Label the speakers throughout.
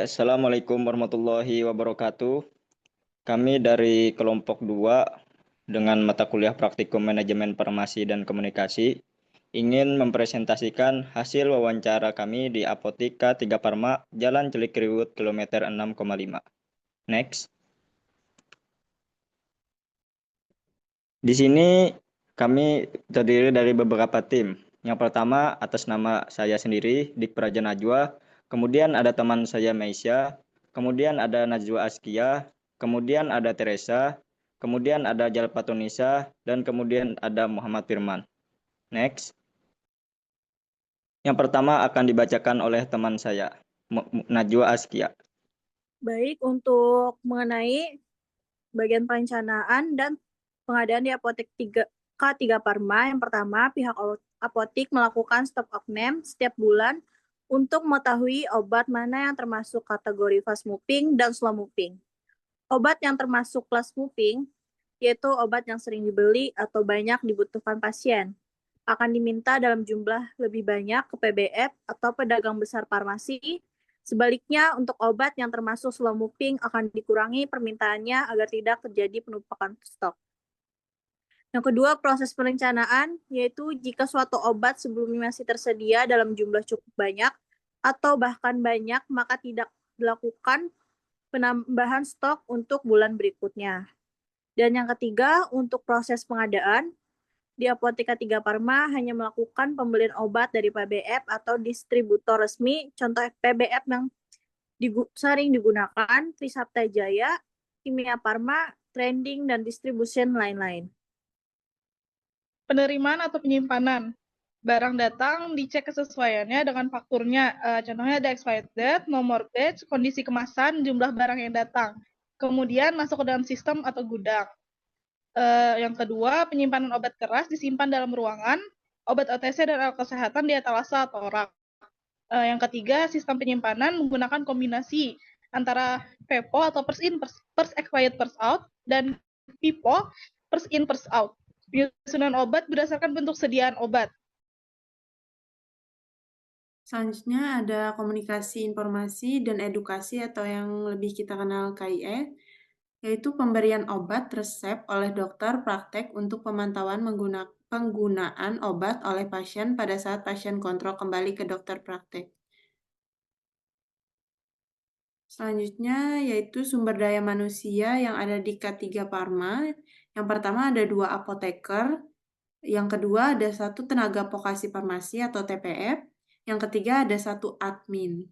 Speaker 1: Assalamualaikum warahmatullahi wabarakatuh. Kami dari kelompok 2 dengan mata kuliah Praktikum Manajemen Farmasi dan Komunikasi ingin mempresentasikan hasil wawancara kami di Apotika 3 Parma, Jalan Cilikriwut, kilometer 6,5. Next. Di sini kami terdiri dari beberapa tim. Yang pertama atas nama saya sendiri, Dik Praja Najwa, kemudian ada teman saya Meisya, kemudian ada Najwa Askia, kemudian ada Teresa, kemudian ada Jalpatunisa, dan kemudian ada Muhammad Firman. Next. Yang pertama akan dibacakan oleh teman saya, Najwa Askia.
Speaker 2: Baik, untuk mengenai bagian perencanaan dan pengadaan di Apotek K3 Parma, yang pertama pihak apotik melakukan stok oknem setiap bulan untuk mengetahui obat mana yang termasuk kategori fast moving dan slow moving. Obat yang termasuk fast moving yaitu obat yang sering dibeli atau banyak dibutuhkan pasien, akan diminta dalam jumlah lebih banyak ke PBF atau pedagang besar farmasi. Sebaliknya, untuk obat yang termasuk slow moving akan dikurangi permintaannya agar tidak terjadi penumpukan stok. Yang kedua, proses perencanaan, yaitu jika suatu obat sebelumnya masih tersedia dalam jumlah cukup banyak atau bahkan banyak, maka tidak dilakukan penambahan stok untuk bulan berikutnya. Dan yang ketiga, untuk proses pengadaan, di Apotika 3 Parma hanya melakukan pembelian obat dari PBF atau distributor resmi. Contoh PBF yang sering digunakan, Trisabta Jaya, Kimia Parma, Trending, dan Distribution lain-lain.
Speaker 3: Penerimaan atau penyimpanan. Barang datang, dicek kesesuaiannya dengan fakturnya. Contohnya ada expired date, nomor batch, kondisi kemasan, jumlah barang yang datang. Kemudian masuk ke dalam sistem atau gudang. Yang kedua, penyimpanan obat keras disimpan dalam ruangan, obat OTC dan alat kesehatan di etalase atau rak. Yang ketiga, sistem penyimpanan menggunakan kombinasi antara FIFO atau first expired first out dan FIFO first in first out. Penyusunan obat berdasarkan bentuk sediaan obat.
Speaker 4: Selanjutnya ada komunikasi informasi dan edukasi atau yang lebih kita kenal KIE, yaitu pemberian obat resep oleh dokter praktek untuk pemantauan penggunaan obat oleh pasien pada saat pasien kontrol kembali ke dokter praktek. Selanjutnya yaitu sumber daya manusia yang ada di K3 Parma. Yang pertama ada 2 apoteker, yang kedua ada 1 tenaga vokasi farmasi atau TPF, yang ketiga ada 1 admin.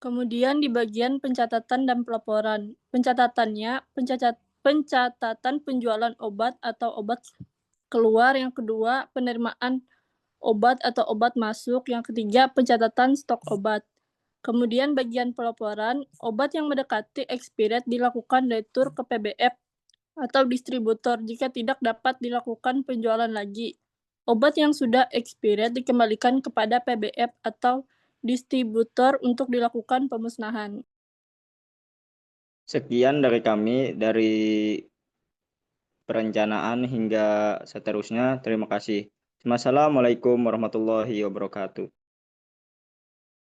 Speaker 2: Kemudian di bagian pencatatan dan pelaporan. Pencatatan penjualan obat atau obat keluar, yang kedua penerimaan obat atau obat masuk, yang ketiga pencatatan stok obat. Kemudian bagian pelaporan, obat yang mendekati expired dilakukan retur ke PBF atau distributor jika tidak dapat dilakukan penjualan lagi. Obat yang sudah expired dikembalikan kepada PBF atau distributor untuk dilakukan pemusnahan.
Speaker 1: Sekian dari kami, dari perencanaan hingga seterusnya. Terima kasih. Wassalamualaikum warahmatullahi wabarakatuh.